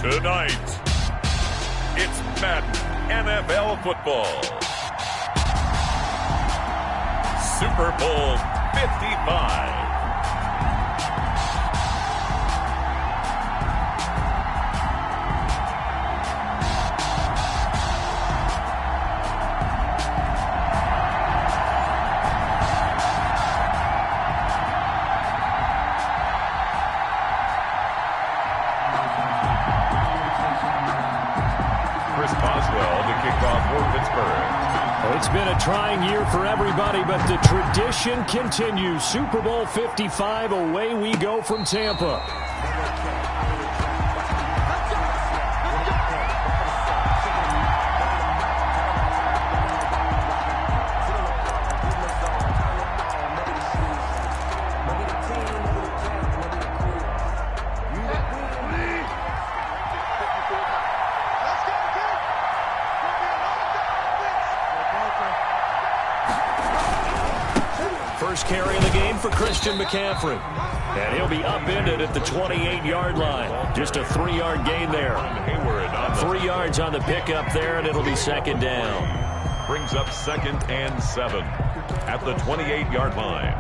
Tonight, it's Madden NFL football. Super Bowl 55. It's been a trying year for everybody, but the tradition continues. Super Bowl 55, away we go from Tampa. First carry of the game for Christian McCaffrey. And he'll be upended at the 28-yard line. Just a 3-yard gain there. 3 yards on the pickup there, and it'll be second down. Brings up 2nd and 7 at the 28-yard line.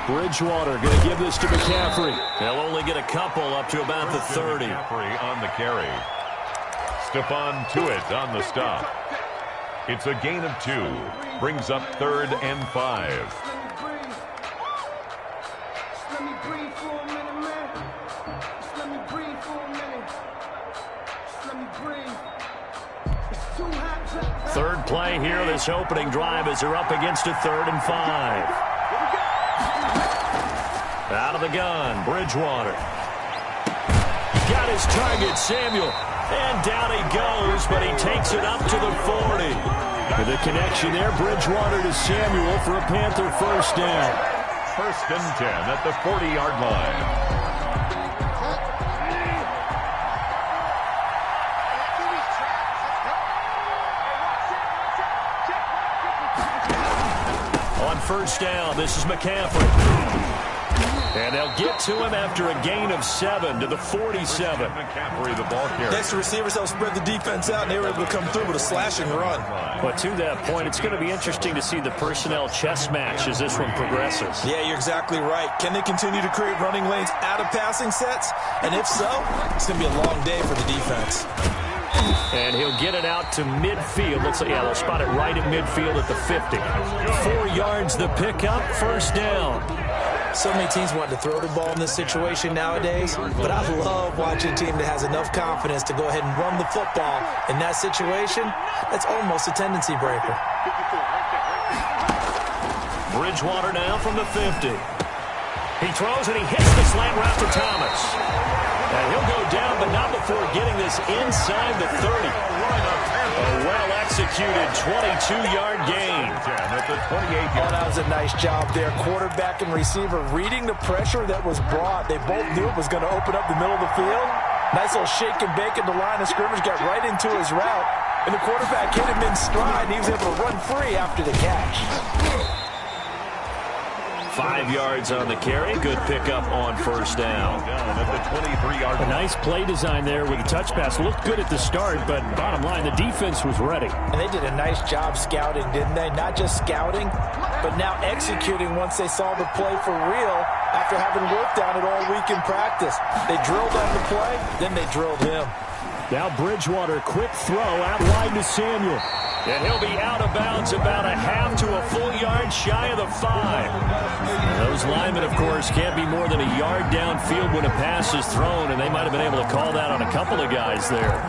Bridgewater going to give this to McCaffrey. They'll only get a couple up to about the 30. McCaffrey on the carry. Stephon Tuitt on the stop. It's a gain of 2. Brings up 3rd and 5. Third play here, this opening drive as they're up against a 3rd and 5. Out of the gun, Bridgewater. Got his target, Samuel. And down he goes, but he takes it up to the 40. With a connection there, Bridgewater to Samuel for a Panther first down. 1st and 10 at the 40-yard line. On first down, this is McCaffrey. And they'll get to him after a gain of 7 to the 47. McCaffrey, the ball carrier. Next to receivers help spread the defense out, and they were able to come through with a slashing run. But to that point, it's going to be interesting to see the personnel chess match as this one progresses. Yeah, you're exactly right. Can they continue to create running lanes out of passing sets? And if so, it's going to be a long day for the defense. And he'll get it out to midfield. Looks like, yeah, they'll spot it right at midfield at the 50. 4 yards the pickup, first down. So many teams want to throw the ball in this situation nowadays, but I love watching a team that has enough confidence to go ahead and run the football. In that situation, that's almost a tendency breaker. Bridgewater now from the 50. He throws and he hits the slant route to Thomas. And he'll go down, but not before getting this inside the 30. A well-executed 22-yard gain. At the 28-yard. Oh, that was a nice job there. Quarterback and receiver reading the pressure that was brought. They both knew it was going to open up the middle of the field. Nice little shake and bake at the line of scrimmage, got right into his route. And the quarterback hit him in stride, and he was able to run free after the catch. 5 yards on the carry. Good pickup on first down. At the 23-yard line. A nice play design there with the touch pass. Looked good at the start, but bottom line, the defense was ready. And they did a nice job scouting, didn't they? Not just scouting, but now executing once they saw the play for real after having worked on it all week in practice. They drilled on the play, then they drilled him. Now Bridgewater, quick throw out wide to Samuel. And he'll be out of bounds about a half to a full yard shy of the 5. And those linemen, of course, can't be more than a yard downfield when a pass is thrown, and they might have been able to call that on a couple of guys there.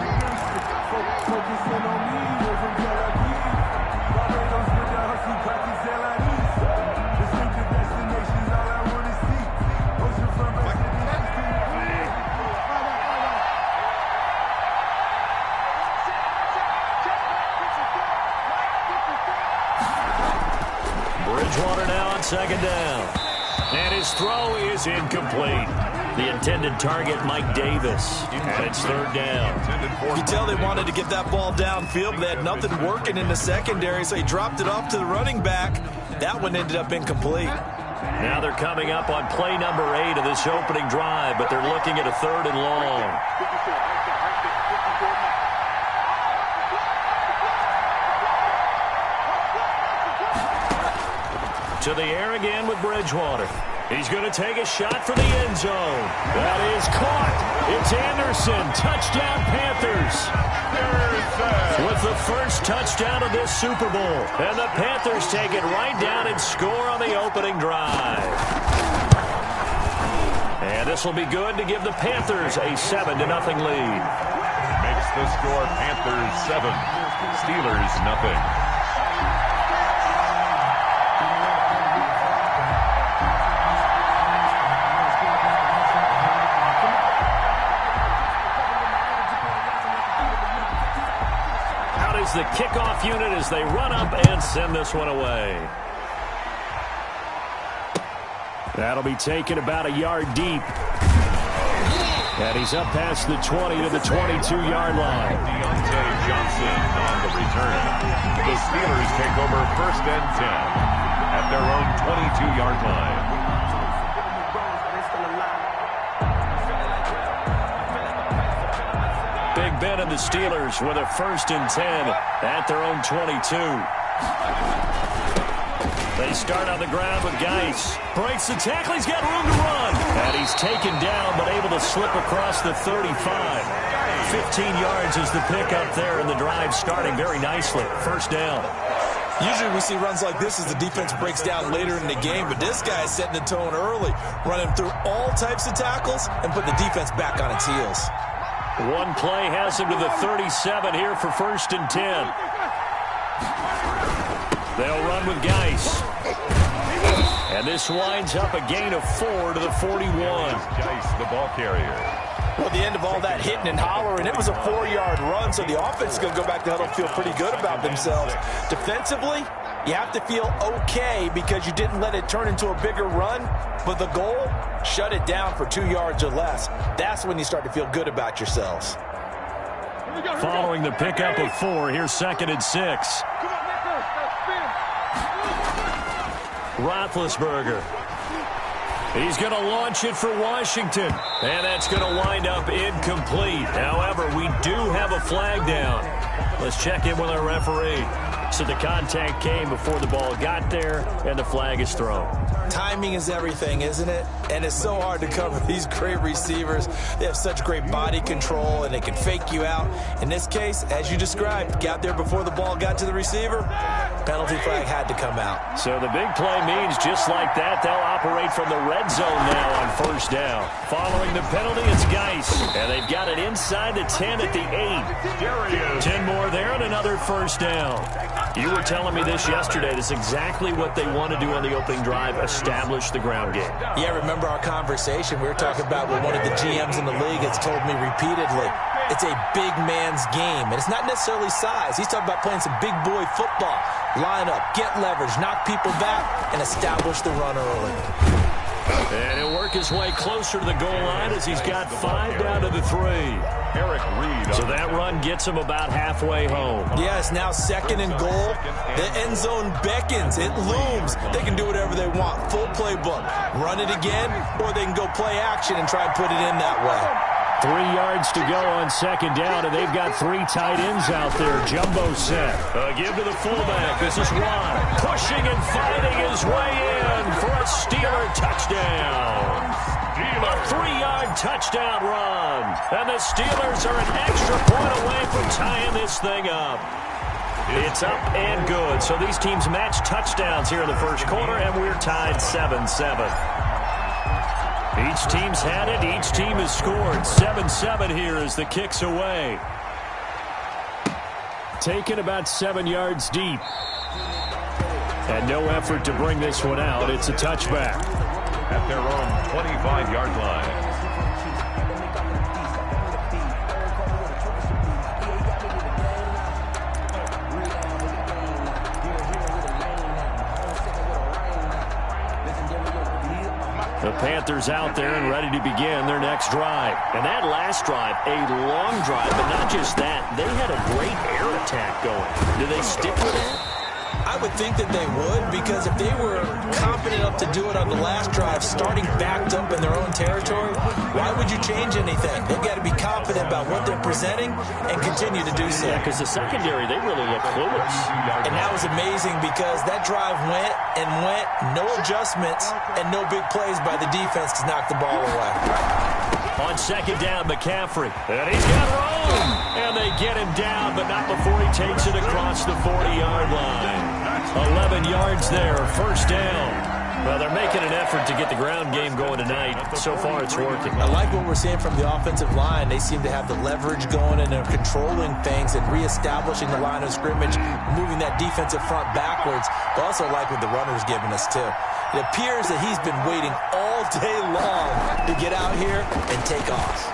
Bridgewater now on second down. And his throw is incomplete. The intended target, Mike Davis. And it's third down. You can tell they wanted to get that ball downfield, but they had nothing working in the secondary, so he dropped it off to the running back. That one ended up incomplete. Now they're coming up on play number 8 of this opening drive, but they're looking at a 3rd and long. To the air again with Bridgewater. He's going to take a shot for the end zone. That is caught. It's Anderson. Touchdown, Panthers. With the first touchdown of this Super Bowl. And the Panthers take it right down and score on the opening drive. And this will be good to give the Panthers a 7-0 lead. Makes the score Panthers 7, Steelers 0. The kickoff unit as they run up and send this one away. That'll be taken about a yard deep. And he's up past the 20 to the 22-yard line. Deontay Johnson on the return. The Steelers take over 1st and 10 at their own 22-yard line. Big Ben and the Steelers with a 1st and 10 at their own 22. They start on the ground with Geis. Breaks the tackle. He's got room to run. And he's taken down but able to slip across the 35. 15 yards is the pickup there, and the drive starting very nicely. 1st down. Usually we see runs like this as the defense breaks down later in the game, but this guy is setting the tone early, running through all types of tackles and put the defense back on its heels. One play has him to the 37 here for 1st and 10. They'll run with Geis. And this winds up a gain of 4 to the 41. Geis, the ball carrier. Well, the end of all that hitting and hollering, it was a 4-yard run, so the offense is going to go back to huddle and feel pretty good about themselves. Defensively, you have to feel okay because you didn't let it turn into a bigger run, but the goal, shut it down for 2 yards or less. That's when you start to feel good about yourselves. Following the pickup of 4, here's 2nd and 6. Roethlisberger. He's going to launch it for Washington. And that's going to wind up incomplete. However, we do have a flag down. Let's check in with our referee. So the contact came before the ball got there, and the flag is thrown. Timing is everything, isn't it? And it's so hard to cover these great receivers. They have such great body control, and they can fake you out. In this case, as you described, got there before the ball got to the receiver. Penalty flag had to come out. So the big play means just like that, they'll operate from the red zone now on 1st down. Following the penalty, it's Geis. And they've got it inside the 10 at the 8. 10 more there and another 1st down. You were telling me this yesterday. This is exactly what they want to do on the opening drive, establish the ground game. Yeah, remember our conversation. We were talking about what one of the GMs in the league has told me repeatedly. It's a big man's game, and it's not necessarily size. He's talking about playing some big boy football. Line up, get leverage, knock people back, and establish the run early. And he'll work his way closer to the goal line as he's got 5 down to the 3. Eric Reed. So that run gets him about halfway home. Yeah, it's now 2nd and goal. The end zone beckons. It looms. They can do whatever they want. Full playbook. Run it again, or they can go play action and try and put it in that way. 3 yards to go on 2nd down, and they've got 3 tight ends out there. Jumbo set. Give to the fullback. This is Ron. Pushing and fighting his way in for a Steeler touchdown. A 3-yard touchdown run. And the Steelers are an extra point away from tying this thing up. It's up and good. So these teams match touchdowns here in the 1st quarter, and we're tied 7-7. Each team's had it. Each team has scored. 7-7 here as the kick's away. Taken about 7 yards deep. And no effort to bring this one out. It's a touchback. At their own 25-yard line. The Panthers out there and ready to begin their next drive. And that last drive, a long drive, but not just that. They had a great air attack going. Do they stick with it? I would think that they would, because if they were confident enough to do it on the last drive, starting backed up in their own territory, why would you change anything? They've got to be confident about what they're presenting and continue to do so. Yeah, because the secondary, they really look clueless. And that was amazing because that drive went and went, no adjustments and no big plays by the defense to knock the ball away. On second down, McCaffrey. And he's got room. And they get him down, but not before he takes it across the 40-yard line. 11 yards there, first down. Well, they're making an effort to get the ground game going tonight. So far, it's working. I like what we're seeing from the offensive line. They seem to have the leverage going, and they're controlling things and reestablishing the line of scrimmage, moving that defensive front backwards. But also like what the runner's giving us, too. It appears that he's been waiting all day long to get out here and take off.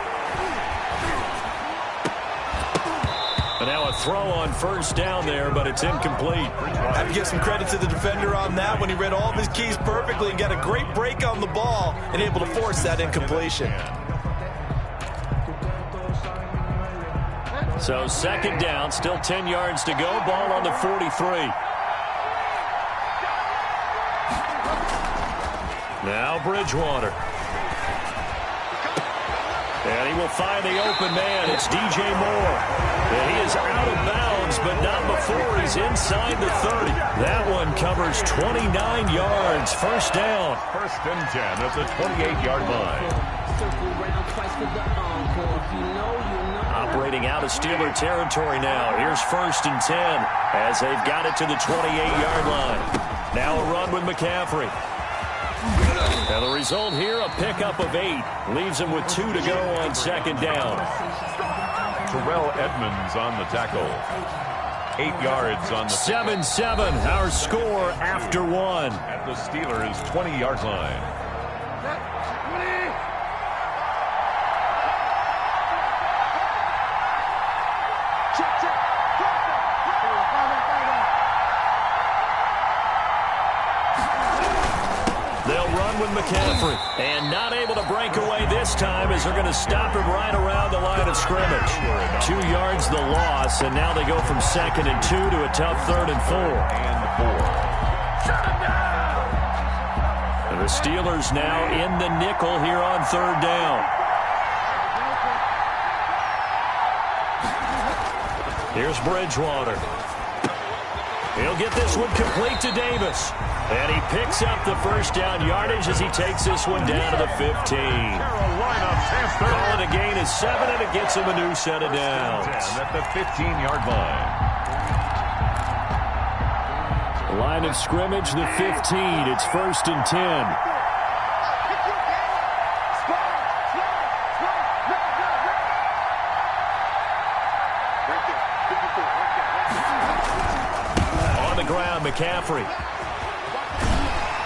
And now a throw on first down there, but it's incomplete. I have to give some credit to the defender on that when he read all of his keys perfectly and got a great break on the ball and able to force that incompletion. So second down, still 10 yards to go. Ball on the 43. Now Bridgewater. And he will find the open man. It's DJ Moore. And he is out of bounds, but not before he's inside the 30. That one covers 29 yards. First down. First and 10 at the 28-yard line. Operating out of Steeler territory now. Here's first and 10 as they've got it to the 28-yard line. Now a run with McCaffrey. And the result here, a pickup of 8. Leaves him with 2 to go on second down. Terrell Edmonds on the tackle. 8 yards on the 7-7, our score after 1. at the Steelers' 20-yard line. With McCaffrey, and not able to break away this time as they're going to stop him right around the line of scrimmage. 2 yards the loss, and now they go from second and 2 to a tough third and 4. And the Steelers now in the nickel here on third down. Here's Bridgewater. He'll get this one complete to Davis. And he picks up the first down yardage as he takes this one down to the 15. Call it a gain of 7, and it gets him a new set of downs. At the 15-yard line. Line of scrimmage, the 15. It's first and 10. On the ground, McCaffrey.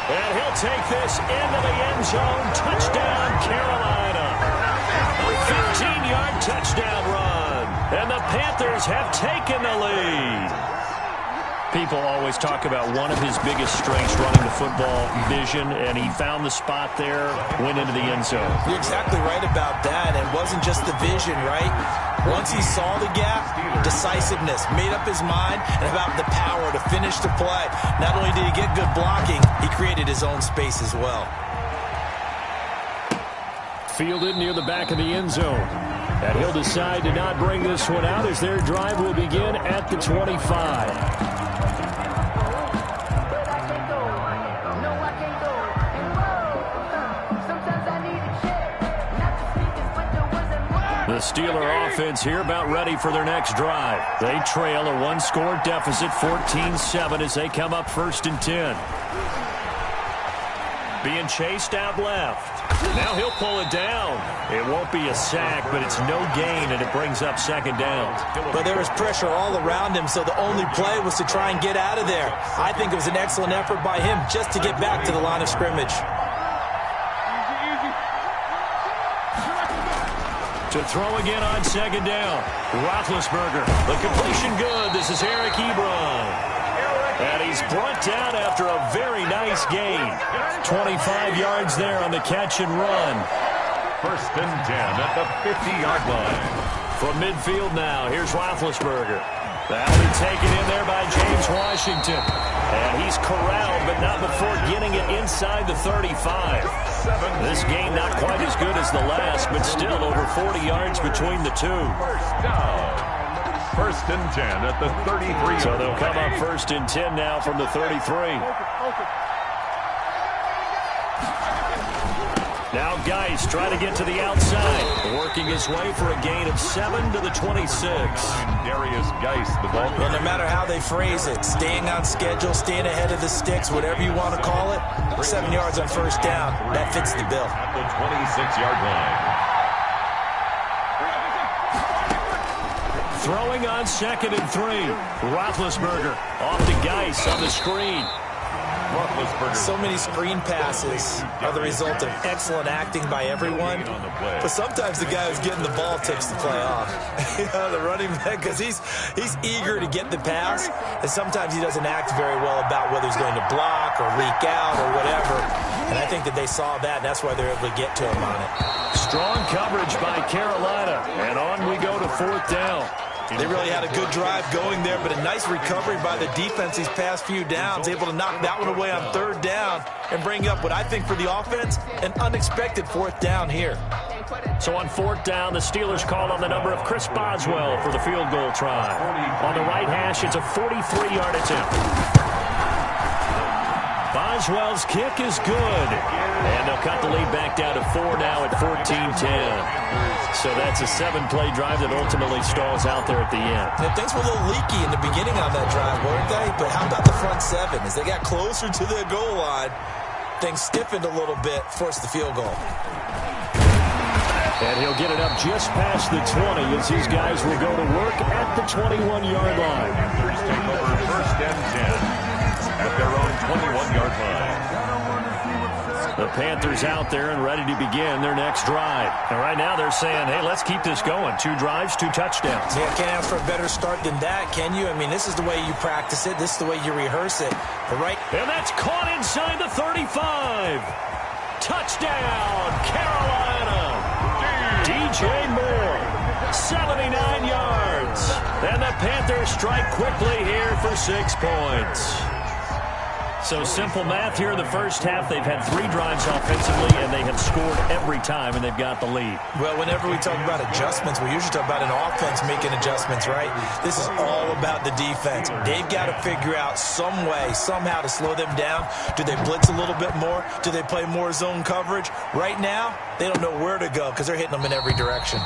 And he'll take this into the end zone. Touchdown, Carolina. A 15-yard touchdown run. And the Panthers have taken the lead. People always talk about one of his biggest strengths running the football, vision, and he found the spot there, went into the end zone. You're exactly right about that. It wasn't just the vision, right? Once he saw the gap, decisiveness, made up his mind, and about the power to finish the play. Not only did he get good blocking, he created his own space as well. Fielded near the back of the end zone. And he'll decide to not bring this one out as their drive will begin at the 25. The Steeler offense here about ready for their next drive. They trail a one-score deficit, 14-7, as they come up first and 10. Being chased out left. Now he'll pull it down. It won't be a sack, but it's no gain, and it brings up second down. But there was pressure all around him, so the only play was to try and get out of there. I think it was an excellent effort by him just to get back to the line of scrimmage. To throw again on second down. Roethlisberger. The completion good. This is Eric Ebron. And he's brought down after a very nice gain. 25 yards there on the catch and run. First and 10 at the 50-yard line. From midfield now, here's Roethlisberger. That'll be taken in there by James Washington. And he's corralled, but not before getting it inside the 35. This game not quite as good as the last, but still over 40 yards between the two. First and 10 at the 33. So they'll come up first and 10 now from the 33. Now Geis trying to get to the outside, working his way for a gain of 7 to the 26. Darius Geis, the ball. Well, no matter how they phrase it, staying on schedule, staying ahead of the sticks, whatever you want to call it, 7 yards on first down, that fits the bill. At the 26-yard line. Throwing on second and 3. Roethlisberger off to Geis on the screen. So many screen passes are the result of excellent acting by everyone. But sometimes the guy who's getting the ball takes the play off. The running back, because he's eager to get the pass. And sometimes he doesn't act very well about whether he's going to block or leak out or whatever. And I think that they saw that, and that's why they're able to get to him on it. Strong coverage by Carolina. And on we go to fourth down. They really had a good drive going there, but a nice recovery by the defense these past few downs, able to knock that one away on third down and bring up what I think for the offense, an unexpected fourth down here. So on fourth down, the Steelers call on the number of Chris Boswell for the field goal try. On the right hash, it's a 43-yard attempt. Boswell's kick is good. And they'll cut the lead back down to 4 now at 14-10. So that's a 7-play drive that ultimately stalls out there at the end. And things were a little leaky in the beginning on that drive, weren't they? But how about the front 7? As they got closer to the goal line, things stiffened a little bit, forced the field goal. And he'll get it up just past the 20 as these guys will go to work at the 21-yard line. Take over first and 10 at their own 21-yard line. The Panthers out there and ready to begin their next drive. And right now they're saying, hey, let's keep this going. 2 drives, 2 touchdowns. Yeah, can't ask for a better start than that, can you? I mean, this is the way you practice it. This is the way you rehearse it. And that's caught inside the 35. Touchdown, Carolina. DJ Moore, 79 yards. And the Panthers strike quickly here for 6 points. So simple math here in the first half. They've had 3 drives offensively, and they have scored every time, and they've got the lead. Well, whenever we talk about adjustments, we usually talk about an offense making adjustments, right? This is all about the defense. They've got to figure out some way, somehow to slow them down. Do they blitz a little bit more? Do they play more zone coverage? Right now, they don't know where to go because they're hitting them in every direction.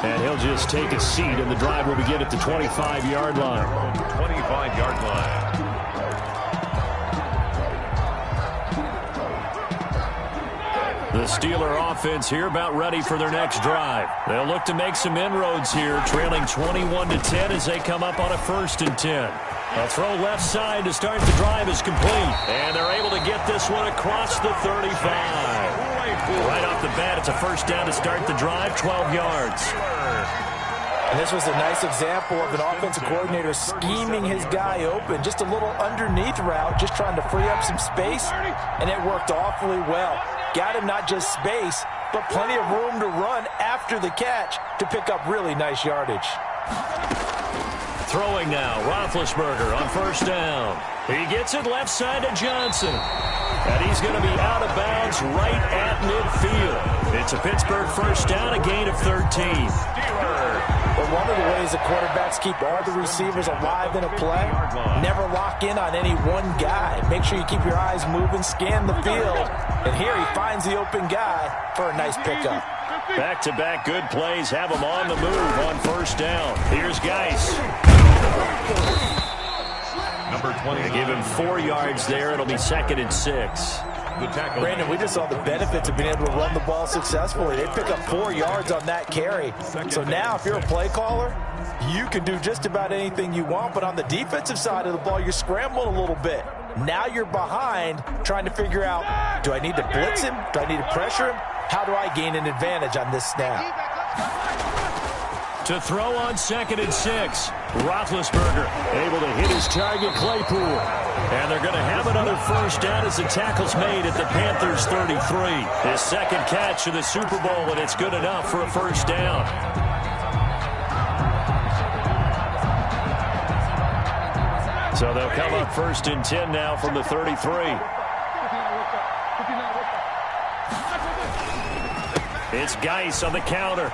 And he'll just take a seat, and the drive will begin at the 25-yard line. 25-yard line. The Steeler offense here about ready for their next drive. They'll look to make some inroads here, trailing 21-10 as they come up on a first and 10. A throw left side to start the drive is complete. And they're able to get this one across the 35. Right off the bat, it's a first down to start the drive, 12 yards. And this was a nice example of an offensive coordinator scheming his guy open. Just a little underneath route, just trying to free up some space, and it worked awfully well. Got him not just space, but plenty of room to run after the catch to pick up really nice yardage. Throwing now, Roethlisberger on first down. He gets it left side to Johnson. And he's going to be out of bounds right at midfield. It's a Pittsburgh first down, a gain of 13. But one of the ways the quarterbacks keep all the receivers alive in a play, never lock in on any one guy. Make sure you keep your eyes moving, scan the field. And here he finds the open guy for a nice pickup. Back-to-back good plays have him on the move on first down. Here's Geis. Number 20. They give him 4 yards there. It'll be second and 6. Brandon, we just saw the benefits of being able to run the ball successfully. They pick up 4 yards on that carry. So now if you're a play caller, you can do just about anything you want. But on the defensive side of the ball, you're scrambling a little bit. Now you're behind trying to figure out, do I need to blitz him? Do I need to pressure him? How do I gain an advantage on this snap? To throw on second and 6. Roethlisberger able to hit his target, Claypool. And they're going to have another first down as the tackle's made at the Panthers 33. His second catch of the Super Bowl, and it's good enough for a first down. So they'll come up 1st and 10 now from the 33. It's Geis on the counter.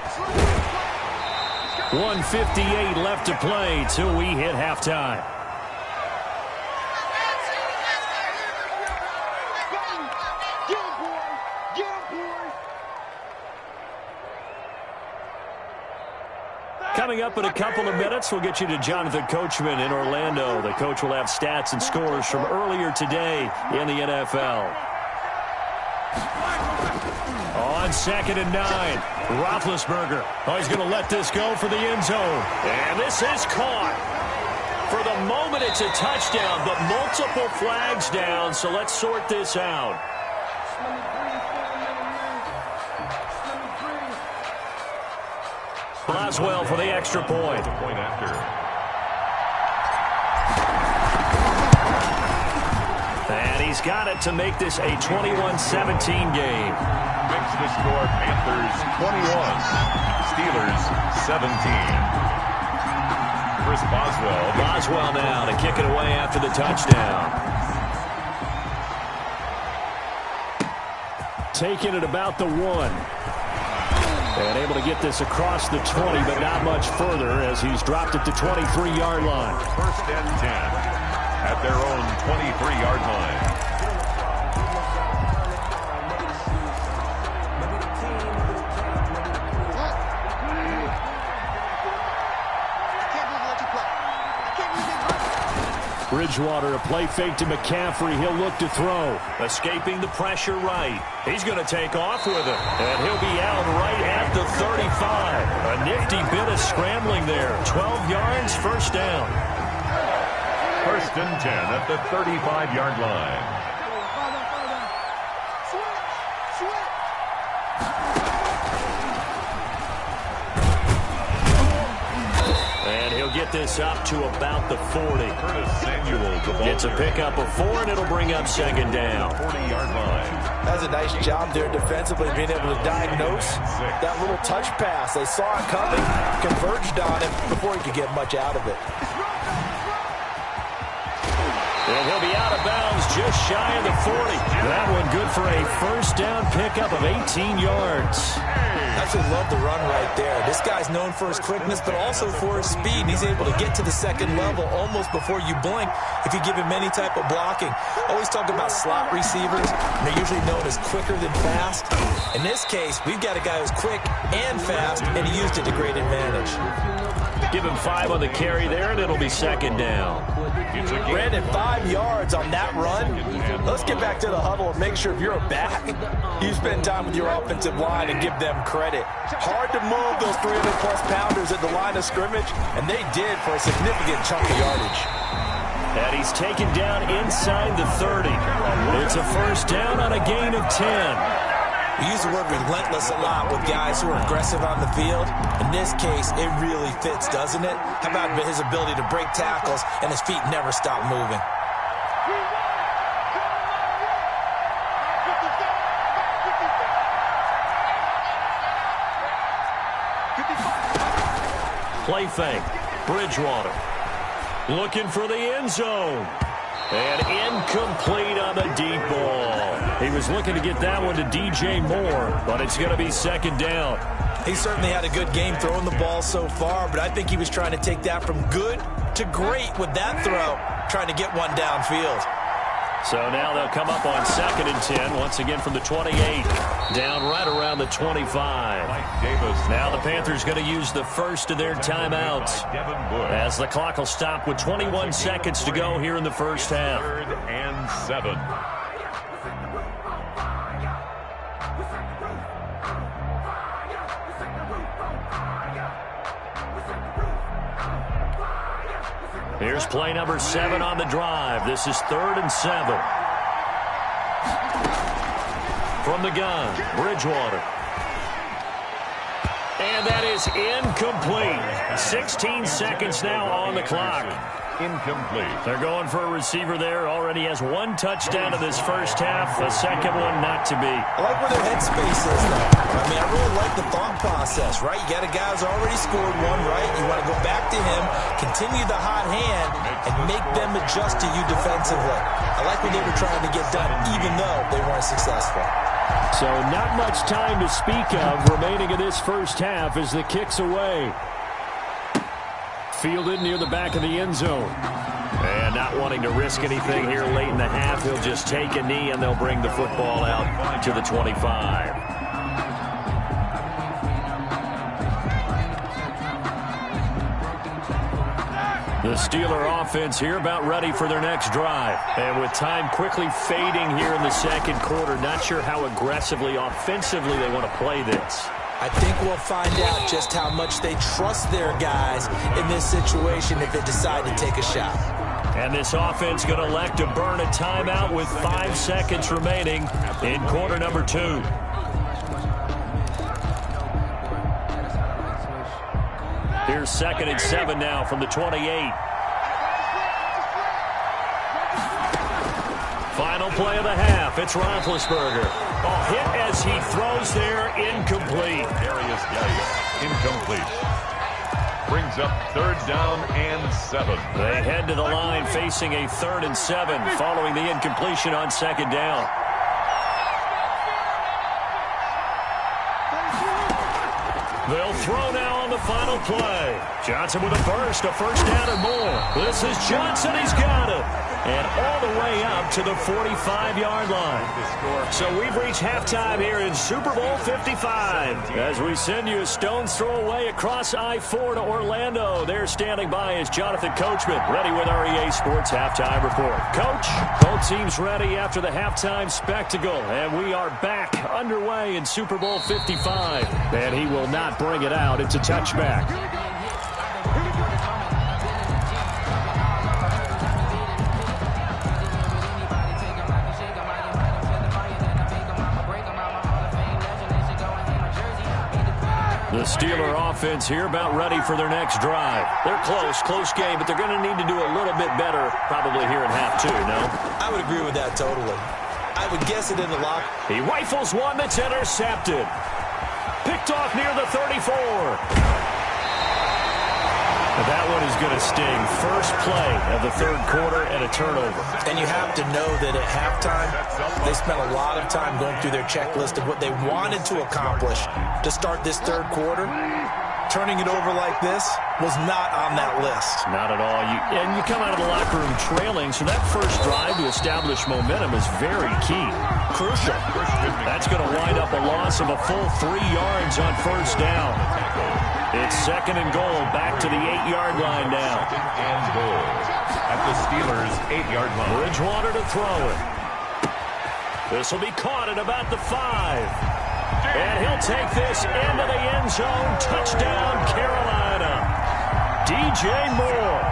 1:58 left to play till we hit halftime. Coming up in a couple of minutes, we'll get you to Jonathan Coachman in Orlando. The coach will have stats and scores from earlier today in the NFL. On 2nd and 9, Roethlisberger. Oh, he's going to let this go for the end zone. And this is caught. For the moment, it's a touchdown, but multiple flags down, so let's sort this out. Boswell for the extra point. And he's got it to make this a 21-17 game. Makes the score Panthers 21, Steelers 17. Chris Boswell. Boswell now to kick it away after the touchdown. Taking it about the 1. And able to get this across the 20, but not much further as he's dropped it to 23-yard line. 1st and 10 at their own 23-yard line. Bridgewater, a play fake to McCaffrey. He'll look to throw. Escaping the pressure right. He's going to take off with it. And he'll be out right at the 35. A nifty bit of scrambling there. 12 yards, 1st down. 1st and 10 at the 35-yard line. Get this up to about the 40. It's a pickup of 4, and it'll bring up 2nd down. 40-yard line. That's a nice job there defensively, being able to diagnose that little touch pass. They saw it coming, converged on him before he could get much out of it. And he'll be out of bounds just shy of the 40. That one good for a 1st down pickup of 18 yards. Absolutely love the run right there. This guy's known for his quickness, but also for his speed. And he's able to get to the 2nd level almost before you blink if you give him any type of blocking. Always talk about slot receivers. They're usually known as quicker than fast. In this case, we've got a guy who's quick and fast, and he used it to great advantage. Give him 5 on the carry there, and it'll be 2nd down. Brandon, 5 yards on that run. Let's get back to the huddle and make sure if you're a back, you spend time with your offensive line and give them credit. Hard to move those 300-plus pounders at the line of scrimmage, and they did for a significant chunk of yardage. And he's taken down inside the 30. It's a 1st down on a gain of 10. We use the word relentless a lot with guys who are aggressive on the field. In this case, it really fits, doesn't it? How about his ability to break tackles and his feet never stop moving? Play fake. Bridgewater. Looking for the end zone. And incomplete on the deep ball. He was looking to get that one to DJ Moore, but it's going to be 2nd down. He certainly had a good game throwing the ball so far, but I think he was trying to take that from good to great with that throw, trying to get one downfield. So now they'll come up on 2nd and 10, once again from the 28, down right around the 25. Now the Panthers going to use the first of their timeouts as the clock will stop with 21 seconds to go here in the 1st half. 3rd and 7. Here's play number 7 on the drive. This is 3rd and 7. From the gun, Bridgewater. And that is incomplete. 16 seconds now on the clock. Incomplete. They're going for a receiver there. Already has 1 touchdown in this 1st half. A 2nd one not to be. I like where their headspace is, though. I mean, I really like the thought process, right? You got a guy who's already scored 1, right? You want to go back to him, continue the hot hand, and make them adjust to you defensively. I like what they were trying to get done, even though they weren't successful. So not much time to speak of remaining in this first half as the kick's away. Fielded near the back of the end zone. And not wanting to risk anything here late in the half, he'll just take a knee and they'll bring the football out to the 25. The Steeler offense here about ready for their next drive. And with time quickly fading here in the second quarter, not sure how aggressively, offensively they want to play this. I think we'll find out just how much they trust their guys in this situation if they decide to take a shot. And this offense going to elect to burn a timeout with 5 seconds remaining in quarter number 2. Here's 2nd and 7 now from the 28. Final play of the half. It's Roethlisberger. Hit as he throws there, incomplete. Darius Geis, incomplete. Brings up 3rd down and 7. They head to the line facing a 3rd and 7 following the incompletion on 2nd down. They'll throw now on the final play. Johnson with a burst, a 1st down or more. This is Johnson, he's got it. And all the way up to the 45-yard line. So we've reached halftime here in Super Bowl 55. As we send you a stone's throw away across I-4 to Orlando. There standing by is Jonathan Coachman, ready with our EA Sports Halftime Report. Coach, both teams ready after the halftime spectacle. And we are back underway in Super Bowl 55. And he will not bring it out. It's a touchback. The Steeler offense here about ready for their next drive. They're close game, but they're going to need to do a little bit better probably here in half 2, no? I would agree with that totally. I would guess it in the lock. He rifles one that's intercepted. Picked off near the 34. That one is going to sting. First play of the 3rd quarter and a turnover. And you have to know that at halftime, they spent a lot of time going through their checklist of what they wanted to accomplish to start this 3rd quarter. Turning it over like this was not on that list. Not at all. You come out of the locker room trailing, so that first drive to establish momentum is very key. Crucial. That's going to wind up a loss of a full 3 yards on 1st down. It's 2nd and goal, back to the 8-yard line now. 2nd and goal at the Steelers' 8-yard line. Bridgewater to throw it. This will be caught at about the 5. And he'll take this into the end zone. Touchdown, Carolina. DJ Moore,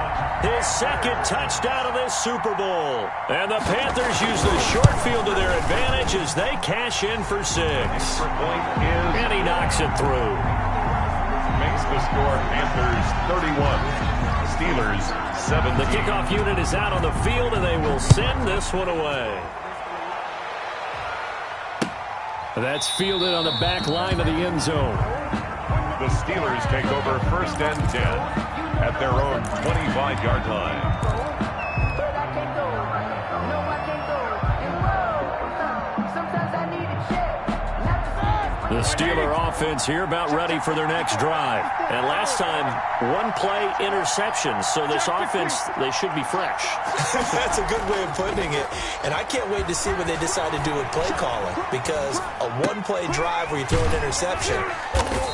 his 2nd touchdown of this Super Bowl. And the Panthers use the short field to their advantage as they cash in for 6. And he knocks it through. Makes the score Panthers 31, Steelers 7. The kickoff unit is out on the field, and they will send this one away. That's fielded on the back line of the end zone. The Steelers take over 1st and 10 at their own 25-yard line. The Steeler offense here about ready for their next drive. And last time, 1-play interception. So this offense, they should be fresh. That's a good way of putting it. And I can't wait to see what they decide to do with play calling. Because a 1-play drive where you throw an interception,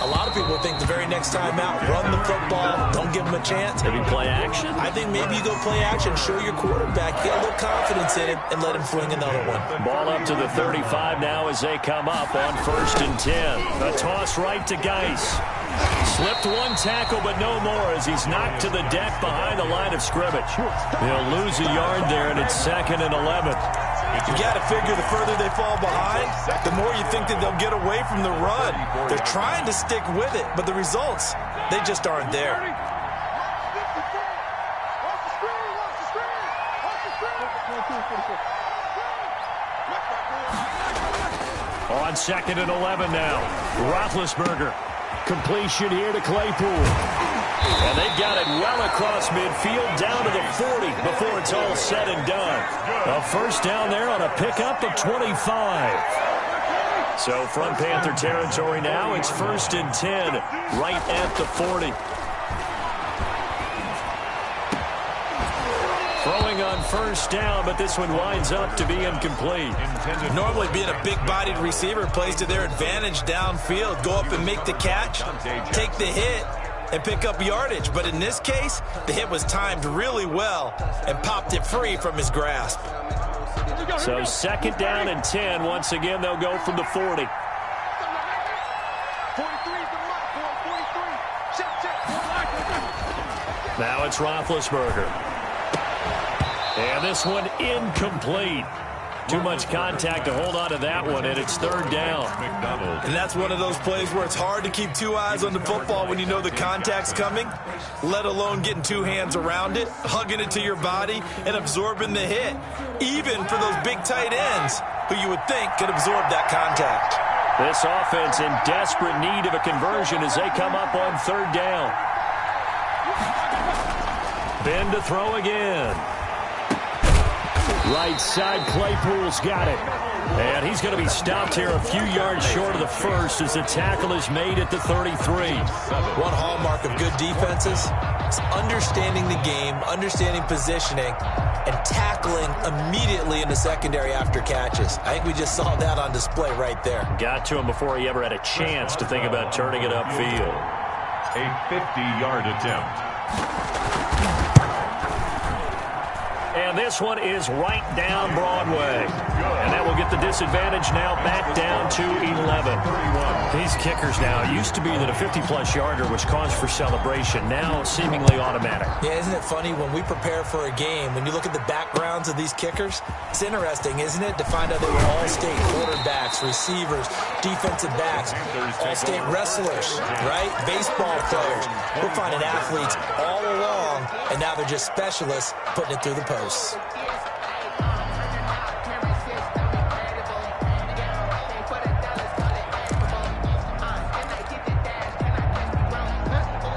a lot of people think the very next time out, run the football, don't give them a chance. Maybe play action? I think maybe you go play action, show your quarterback, get a little confidence in him, and let him fling another one. Ball up to the 35 now as they come up on 1st and 10. A toss right to Geis. Slipped one tackle, but no more as he's knocked to the deck behind the line of scrimmage. He'll lose a yard there, and it's 2nd and 11. You got to figure the further they fall behind, the more you think that they'll get away from the run. They're trying to stick with it, but the results, they just aren't there. On 2nd and 11 now. Roethlisberger. Completion here to Claypool. they've got it well across midfield down to the 40 before it's all said and done. A first down there on a pickup of 25. So from Panther territory now, it's 1st and 10 right at the 40. Throwing on first down, but this one winds up to be incomplete. Normally being a big-bodied receiver plays to their advantage downfield. Go up and make the catch, take the hit, and pick up yardage. But in this case, the hit was timed really well and popped it free from his grasp. So 2nd down and 10. Once again, they'll go from the 40. Now it's Roethlisberger. And this one incomplete. Too much contact to hold on to that one, and it's 3rd down. And that's one of those plays where it's hard to keep two eyes on the football when you know the contact's coming, let alone getting two hands around it, hugging it to your body, and absorbing the hit, even for those big tight ends who you would think could absorb that contact. This offense in desperate need of a conversion as they come up on 3rd down. Ben to throw again. Right side, Claypool's got it. And he's going to be stopped here a few yards short of the first as the tackle is made at the 33. One hallmark of good defenses is understanding the game, understanding positioning, and tackling immediately in the secondary after catches. I think we just saw that on display right there. Got to him before he ever had a chance to think about turning it upfield. A 50-yard attempt. And this one is right down Broadway. And that will get the disadvantage now back down to 11. These kickers now, it used to be that a 50-plus yarder was cause for celebration. Now seemingly automatic. Yeah, isn't it funny when we prepare for a game, when you look at the backgrounds of these kickers, it's interesting, isn't it, to find out they were all-state quarterbacks, receivers, defensive backs, all-state wrestlers, right? Baseball players. We're finding athletes all along, and now they're just specialists putting it through the posts.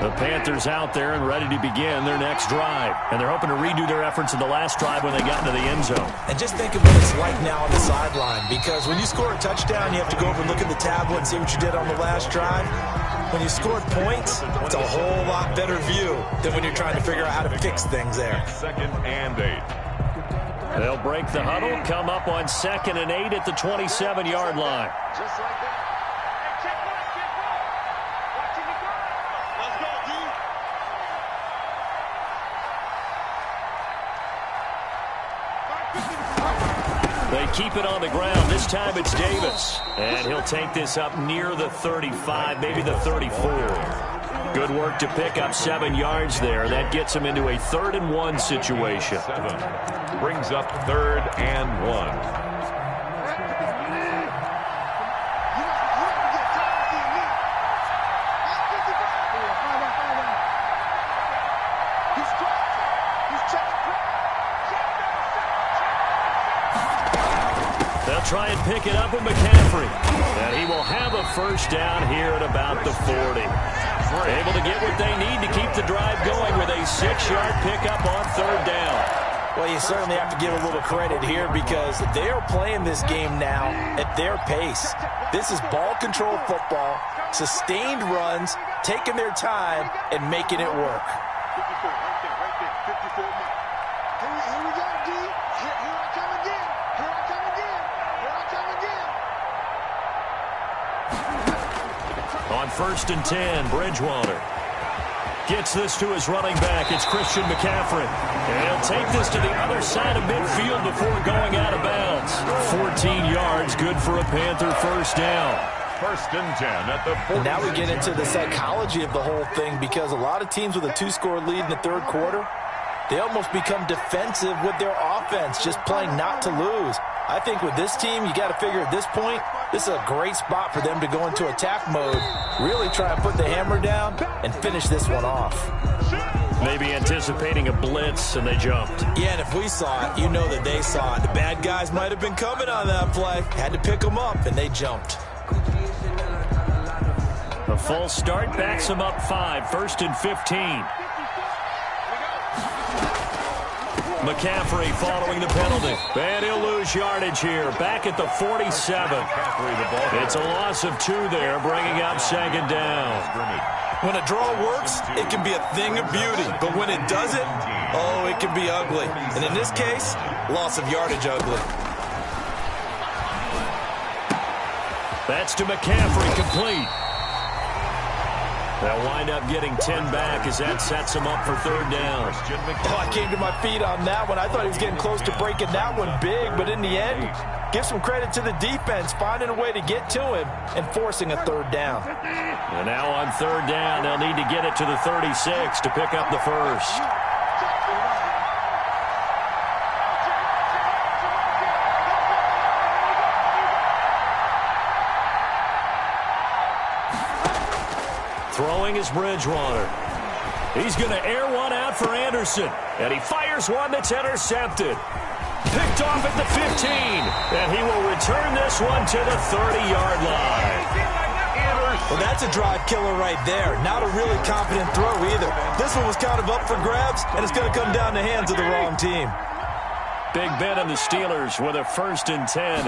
The Panthers out there and ready to begin their next drive. And they're hoping to redo their efforts in the last drive when they got into the end zone. And just think of what it's like now on the sideline, because when you score a touchdown, you have to go over and look at the tablet and see what you did on the last drive. When you scored points, it's a whole lot better view than when you're trying to figure out how to fix things there. 2nd and 8. They'll break the huddle, come up on 2nd and 8 at the 27-yard line. Just like that. They keep it on the ground. This time it's Davis. And he'll take this up near the 35, maybe the 34. Good work to pick up 7 yards there. That gets him into a 3rd and 1 situation. 7 brings up 3rd and 1. Try and pick it up with McCaffrey. And he will have a first down here at about the 40. Able to get what they need to keep the drive going with a 6-yard pickup on 3rd down. Well, you certainly have to give a little credit here because they are playing this game now at their pace. This is ball control football, sustained runs, taking their time, and making it work. 54, right there, 54 miles. Here we go, D. Here I come again. Here I come again. Here I come again. On 1st and 10, Bridgewater gets this to his running back. It's Christian McCaffrey. And he'll take this to the other side of midfield before going out of bounds. 14 yards, good for a Panther first down. 1st and 10 at the 40. And now we get into the psychology of the whole thing because a lot of teams with a 2-score lead in the 3rd quarter, they almost become defensive with their offense, just playing not to lose. I think with this team, you got to figure at this point, this is a great spot for them to go into attack mode, really try and put the hammer down and finish this one off. Maybe anticipating a blitz, and they jumped. Yeah, and if we saw it, you know that they saw it. The bad guys might have been coming on that play. Had to pick them up, and they jumped. A false start backs them up 5, 1st and 15. McCaffrey following the penalty. And he'll lose yardage here. Back at the 47. It's a loss of 2 there, bringing up second down. When a draw works, it can be a thing of beauty. But when it doesn't, oh, it can be ugly. And in this case, loss of yardage ugly. That's to McCaffrey, complete. They'll wind up getting 10 back as that sets them up for third down. Oh, I came to my feet on that one. I thought he was getting close to breaking that one big, but in the end, give some credit to the defense, finding a way to get to him and forcing a third down. And now on third down, they'll need to get it to the 36 to pick up the first. Throwing is Bridgewater. He's going to air one out for Anderson. And he fires one that's intercepted. Picked off at the 15. And he will return this one to the 30-yard line. Well, that's a drive killer right there. Not a really confident throw either. This one was kind of up for grabs, and it's going to come down the hands of the wrong team. Big Ben and the Steelers with a 1st and 10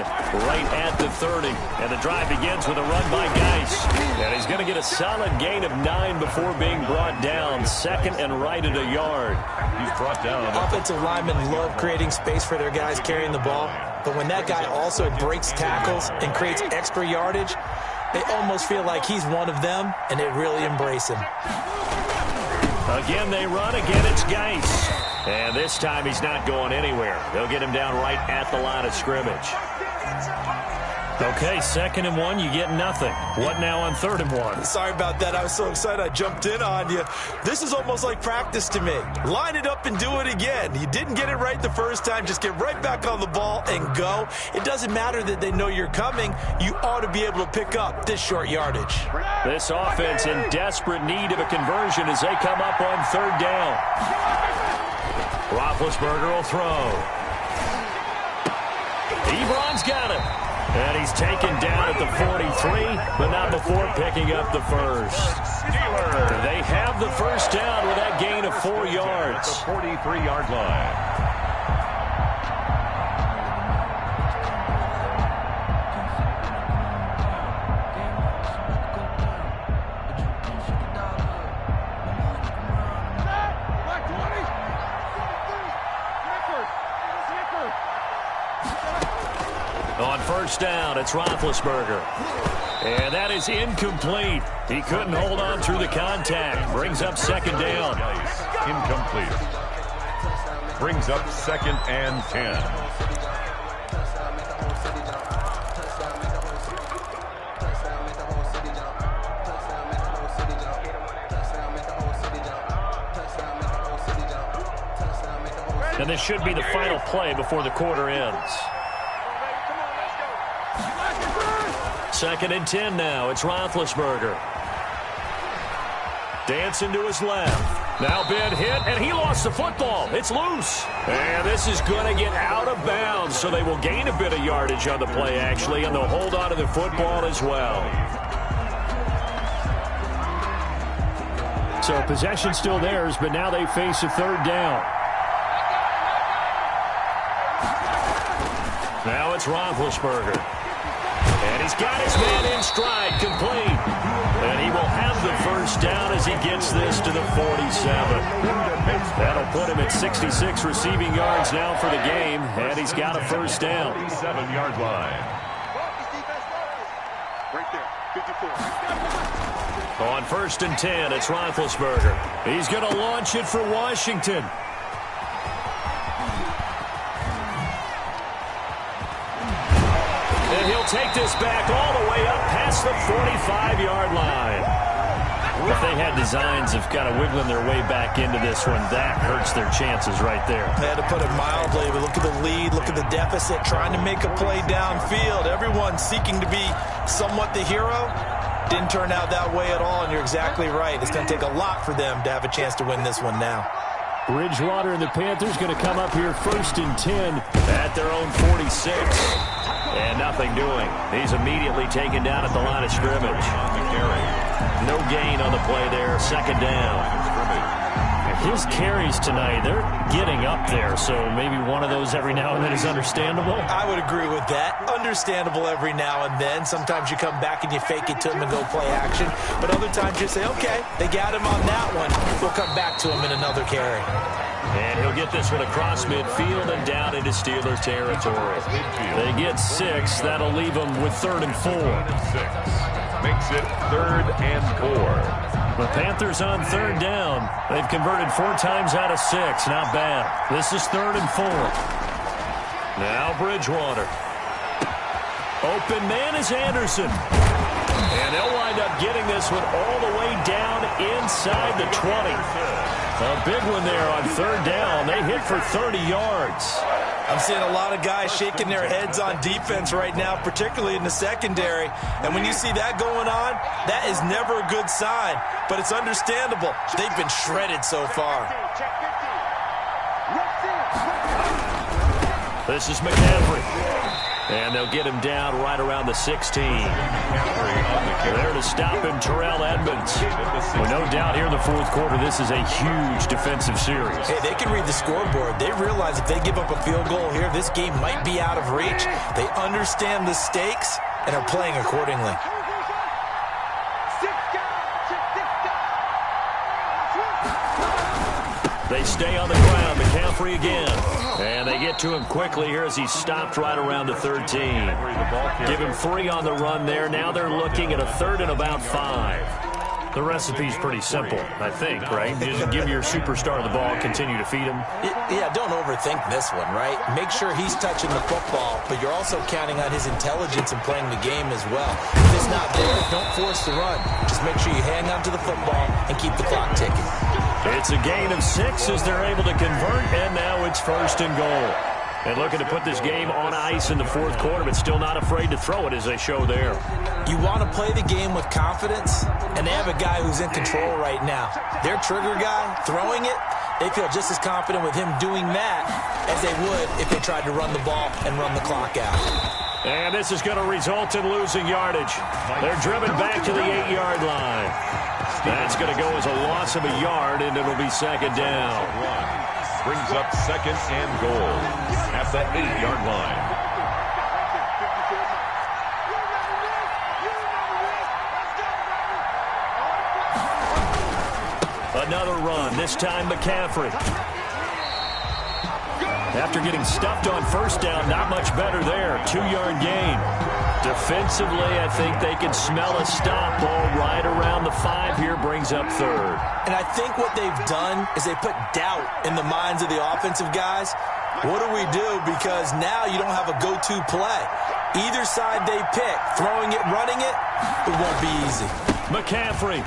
right at the 30. And the drive begins with a run by Geis. And he's going to get a solid gain of 9 before being brought down. 2nd and right at a yard. He's brought down. Offensive linemen love creating space for their guys carrying the ball. But when that guy also breaks tackles and creates extra yardage, they almost feel like he's one of them, and they really embrace him. Again, they run. Again, it's Geis. And this time he's not going anywhere. They'll get him down right at the line of scrimmage. Okay, 2nd and 1, you get nothing. What now on 3rd and 1? Sorry about that. I was so excited I jumped in on you. This is almost like practice to me. Line it up and do it again. You didn't get it right the first time. Just get right back on the ball and go. It doesn't matter that they know you're coming. You ought to be able to pick up this short yardage. This offense in desperate need of a conversion as they come up on 3rd down. Roethlisberger will throw. Ebron's got it. And he's taken down at the 43, but not before picking up the first. They have the first down with that gain of 4 yards. The 43-yard line. On 1st down, it's Roethlisberger. And that is incomplete. He couldn't hold on through the contact. Brings up 2nd down. Incomplete. Brings up 2nd and 10. And this should be the final play before the quarter ends. 2nd and 10 now. It's Roethlisberger. Dancing to his left. Now Ben hit, and he lost the football. It's loose. And this is going to get out of bounds, so they will gain a bit of yardage on the play, actually, and they'll hold on to the football as well. So possession still theirs, but now they face a 3rd down. Now it's Roethlisberger. And he's got his man in stride, complete. And he will have the first down as he gets this to the 47. That'll put him at 66 receiving yards now for the game, and he's got a first down. 47-yard line. Right there, 54. On 1st and 10, it's Roethlisberger. He's going to launch it for Washington. And he'll take this back all the way up past the 45-yard line. If they had designs of kind of wiggling their way back into this one, that hurts their chances right there. They had to put it mildly, but look at the lead, look at the deficit, trying to make a play downfield. Everyone seeking to be somewhat the hero. Didn't turn out that way at all, and you're exactly right. It's going to take a lot for them to have a chance to win this one now. Bridgewater and the Panthers going to come up here 1st and 10 at their own 46. And nothing doing. He's immediately taken down at the line of scrimmage. No gain on the play there. 2nd down. his carries tonight, they're getting up there, so maybe one of those every now and then is understandable. I would agree with that. Understandable every now and then. Sometimes you come back and you fake it to him and go play action. But other times you say, okay, they got him on that one. We'll come back to him in another carry. And he'll get this one across midfield and down into Steelers territory. They get 6. That'll leave them with 3rd and 4. 6. Makes it 3rd and 4. The Panthers on 3rd down. They've converted 4 times out of 6. Not bad. This is 3rd and 4. Now Bridgewater. Open man is Anderson. And they'll wind up getting this one all the way down inside the 20. A big one there on 3rd down. They hit for 30 yards. I'm seeing a lot of guys shaking their heads on defense right now, particularly in the secondary. And when you see that going on, that is never a good sign. But it's understandable. They've been shredded so far. This is McCaffrey. And they'll get him down right around the 16. There to stop him, Terrell Edmonds. Well, no doubt here in the 4th quarter, this is a huge defensive series. Hey, they can read the scoreboard. They realize if they give up a field goal here, this game might be out of reach. They understand the stakes and are playing accordingly. They stay on the ground. McCaffrey again. And they get to him quickly here as he's stopped right around the 13. Give him 3 on the run there. Now they're looking at a 3rd and about 5. The recipe's pretty simple, I think, right? Just give your superstar the ball, continue to feed him. Yeah, don't overthink this one, right? Make sure he's touching the football, but you're also counting on his intelligence in playing the game as well. If it's not there, don't force the run. Just make sure you hang on to the football and keep the clock ticking. It's a gain of 6 as they're able to convert, and now it's 1st and goal. And looking to put this game on ice in the 4th quarter, but still not afraid to throw it as they show there. You want to play the game with confidence, and they have a guy who's in control right now. Their trigger guy, throwing it, they feel just as confident with him doing that as they would if they tried to run the ball and run the clock out. And this is going to result in losing yardage. They're driven back to the 8-yard line. That's going to go as a loss of a yard, and it'll be 2nd down. Brings up 2nd and goal at the 8-yard line. Another run, this time McCaffrey. After getting stuffed on 1st down, not much better there. 2-yard gain. Defensively, I think they can smell a stop ball right around the 5 here, brings up 3rd. And I think what they've done is they put doubt in the minds of the offensive guys. What do we do? Because now you don't have a go-to play. Either side they pick, throwing it, running it, it won't be easy. McCaffrey.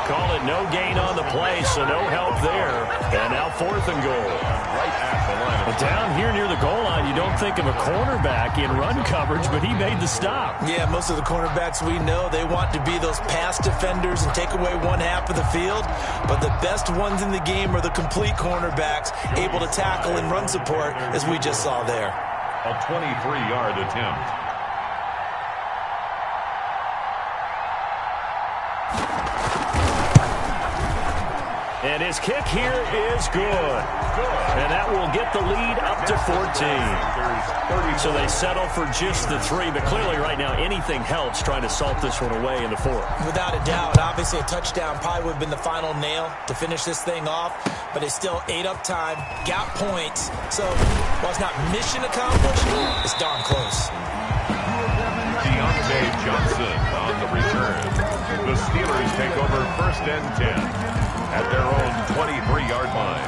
Call it no gain on the play, so no help there. And now 4th and goal. Right at the line. But down here near the goal line, you don't think of a cornerback in run coverage, but he made the stop. Yeah, most of the cornerbacks we know, they want to be those pass defenders and take away one half of the field. But the best ones in the game are the complete cornerbacks, able to tackle and run support, as we just saw there. A 23-yard attempt. And his kick here is good. And that will get the lead up to 14. So they settle for just the 3. But clearly right now anything helps trying to salt this one away in the 4th. Without a doubt. Obviously a touchdown probably would have been the final nail to finish this thing off. But they still ate up time, got points. So while it's not mission accomplished, it's darn close. Deontay Johnson on the return. The Steelers take over 1st and 10 at their own 23-yard line.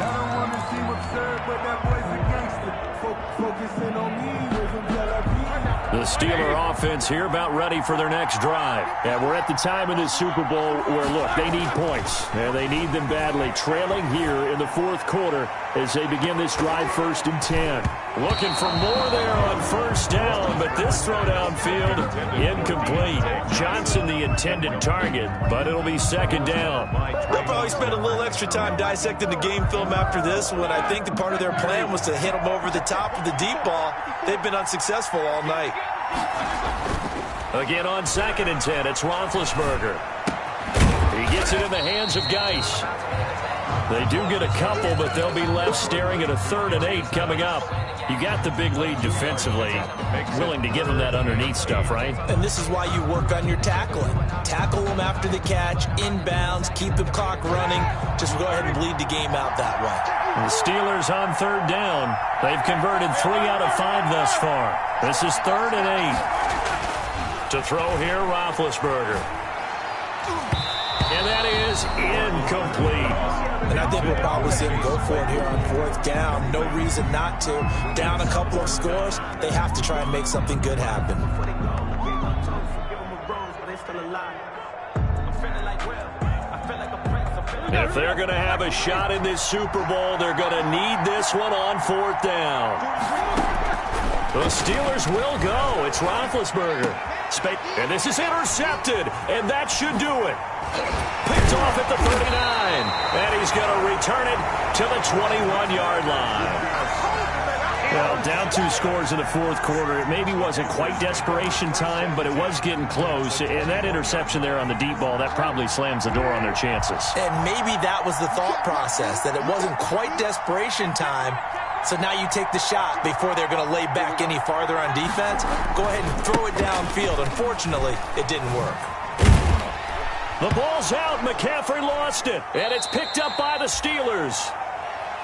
The Steeler offense here about ready for their next drive. And we're at the time of this Super Bowl where, look, they need points. And they need them badly. Trailing here in the 4th quarter as they begin this drive 1st and 10. Looking for more there on 1st down, but this throw downfield incomplete. Johnson the intended target, but it'll be 2nd down. They'll probably spend a little extra time dissecting the game film after this one. I think the part of their plan was to hit them over the top of the deep ball. They've been unsuccessful all night. Again on 2nd and 10, it's Roethlisberger. He gets it in the hands of Geis. They do get a couple, but they'll be left staring at a 3rd and 8 coming up. You got the big lead defensively. Willing to give them that underneath stuff, right? And this is why you work on your tackling. Tackle them after the catch, inbounds, keep the clock running. Just go ahead and bleed the game out that way. The Steelers on 3rd down. They've converted 3 out of 5 thus far. This is 3rd and 8. To throw here, Roethlisberger. And that is incomplete. And I think we'll probably see him go for it here on 4th down. No reason not to. Down a couple of scores, they have to try and make something good happen. If they're going to have a shot in this Super Bowl, they're going to need this one on 4th down. The Steelers will go. It's Roethlisberger. And this is intercepted, and that should do it. Picked off at the 39, and he's going to return it to the 21-yard line. Well, down 2 scores in the 4th quarter. It maybe wasn't quite desperation time, but it was getting close. And that interception there on the deep ball, that probably slams the door on their chances. And maybe that was the thought process, that it wasn't quite desperation time. So now you take the shot before they're going to lay back any farther on defense. Go ahead and throw it downfield. Unfortunately, it didn't work. The ball's out. McCaffrey lost it. And it's picked up by the Steelers.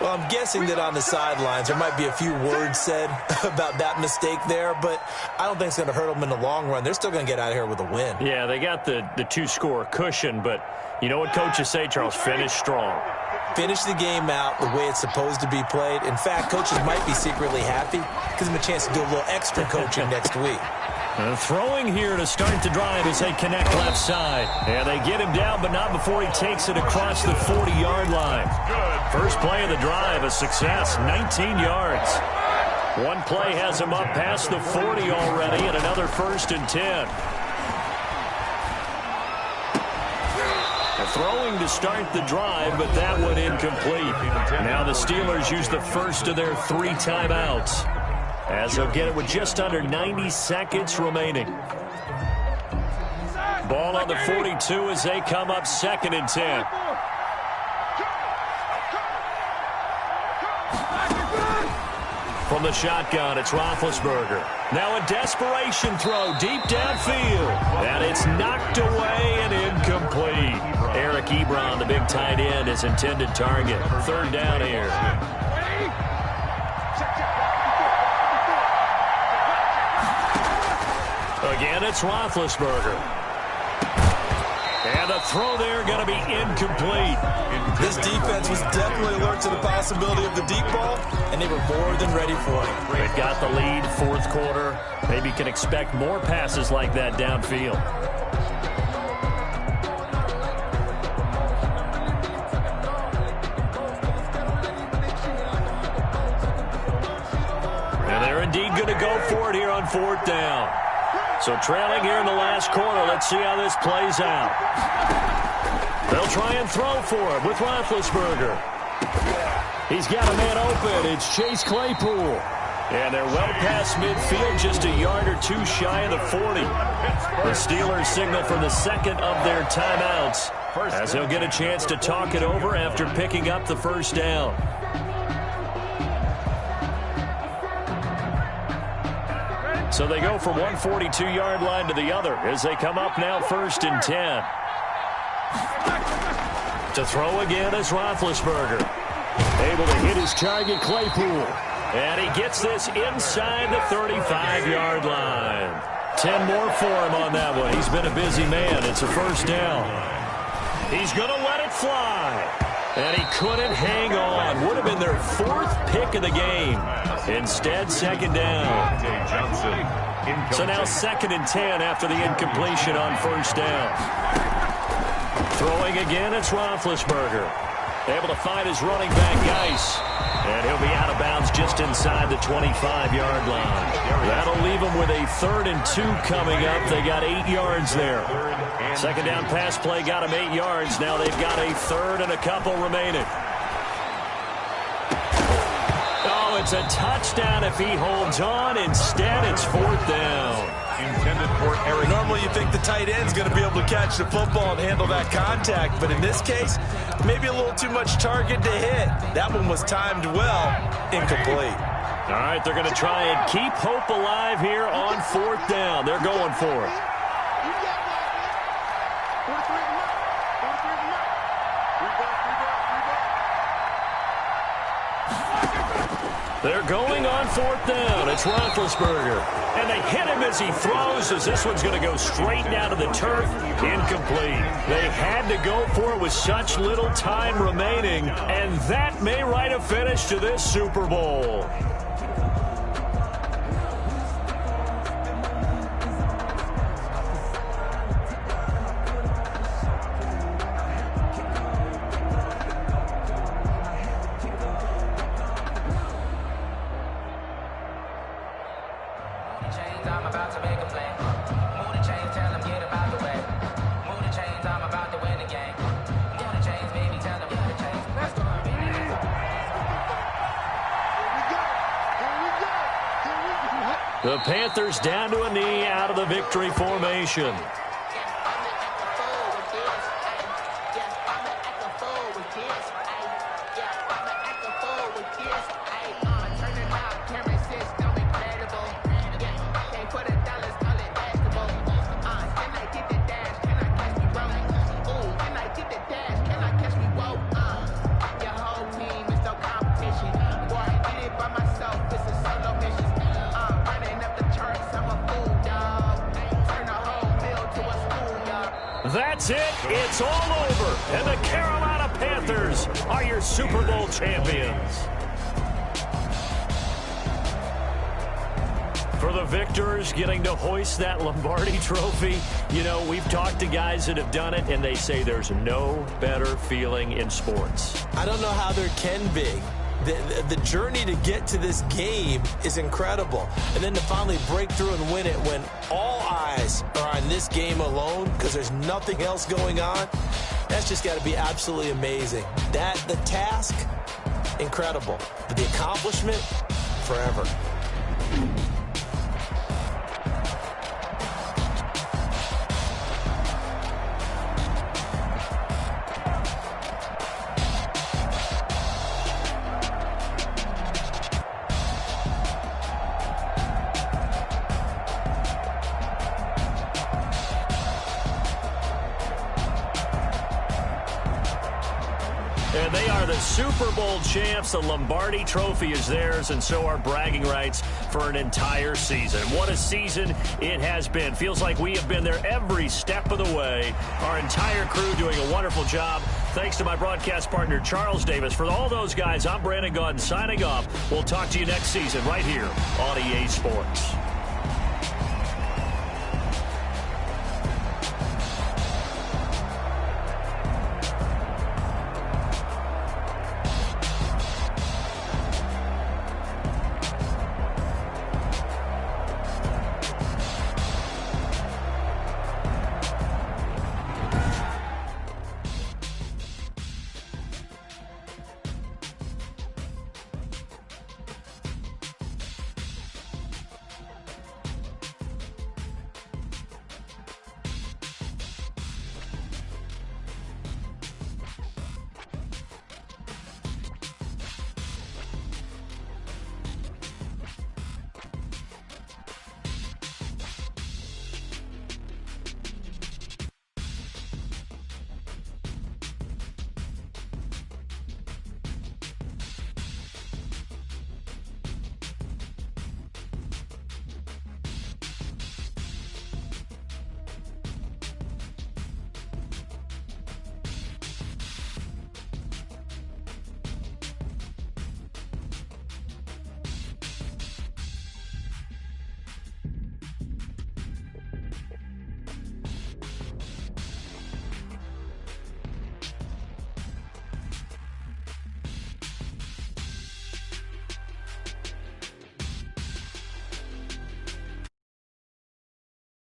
Well, I'm guessing that on the sidelines there might be a few words said about that mistake there, but I don't think it's going to hurt them in the long run. They're still going to get out of here with a win. Yeah, they got the 2-score cushion, but you know what coaches say, Charles? Finish strong. Finish the game out the way it's supposed to be played. In fact, coaches might be secretly happy. Gives them a chance to do a little extra coaching next week. Throwing here to start the drive as they connect left side. And they get him down, but not before he takes it across the 40-yard line. First play of the drive, a success, 19 yards. One play has him up past the 40 already, and another 1st and 10. Throwing to start the drive, but that one incomplete. Now the Steelers use the first of their 3 timeouts, as they'll get it with just under 90 seconds remaining. Ball on the 42 as they come up 2nd and 10. From the shotgun, it's Roethlisberger. Now a desperation throw deep downfield. And it's knocked away and incomplete. Eric Ebron, the big tight end, his intended target. 3rd down here. Again, it's Roethlisberger. And the throw there going to be incomplete. This defense was definitely alert to the possibility of the deep ball, and they were more than ready for it. They've got the lead, 4th quarter. Maybe can expect more passes like that downfield. And they're indeed going to go for it here on 4th down. So trailing here in the last quarter, let's see how this plays out. They'll try and throw for him with Roethlisberger. He's got a man open. It's Chase Claypool. And they're well past midfield, just a yard or 2 shy of the 40. The Steelers signal for the 2nd of their timeouts, as they'll get a chance to talk it over after picking up the 1st down. So they go from one 42-yard line to the other as they come up now 1st and 10. To throw again is Roethlisberger. Able to hit his target, Claypool. And he gets this inside the 35-yard line. 10 more for him on that one. He's been a busy man. It's a 1st down. He's going to let it fly. And he couldn't hang on. Would have been their 4th pick of the game. Instead, 2nd down. So now 2nd and 10 after the incompletion on 1st down. Throwing again, it's Roethlisberger. Able to find his running back, Geis. And he'll be out of bounds just inside the 25-yard line. That'll leave him with a 3rd and 2 coming up. They got 8 yards there. 2nd down pass play got him 8 yards. Now they've got a 3rd and a couple remaining. Oh, it's a touchdown if he holds on. Instead, it's 4th down. intended for Eric. Normally you think the tight end's going to be able to catch the football and handle that contact, but in this case, maybe a little too much target to hit. That one was timed well, incomplete. All right, they're going to try and keep hope alive here on 4th down. They're going for it. They're going on 4th down. It's Roethlisberger. And they hit him as he throws, as this one's going to go straight down to the turf. Incomplete. They had to go for it with such little time remaining, and that may write a finish to this Super Bowl. The Panthers down to a knee out of the victory formation. That's it. It's all over. And the Carolina Panthers are your Super Bowl champions. For the victors, getting to hoist that Lombardi trophy, you know, we've talked to guys that have done it, and they say there's no better feeling in sports. I don't know how there can be. The journey to get to this game is incredible. And then to finally break through and win it when all eyes are on this game alone because there's nothing else going on, that's just got to be absolutely amazing. The task, incredible. But the accomplishment, forever. And they are the Super Bowl champs. The Lombardi trophy is theirs, and so are bragging rights for an entire season. What a season it has been. Feels like we have been there every step of the way. Our entire crew doing a wonderful job. Thanks to my broadcast partner, Charles Davis. For all those guys, I'm Brandon Gaudin signing off. We'll talk to you next season right here on EA Sports.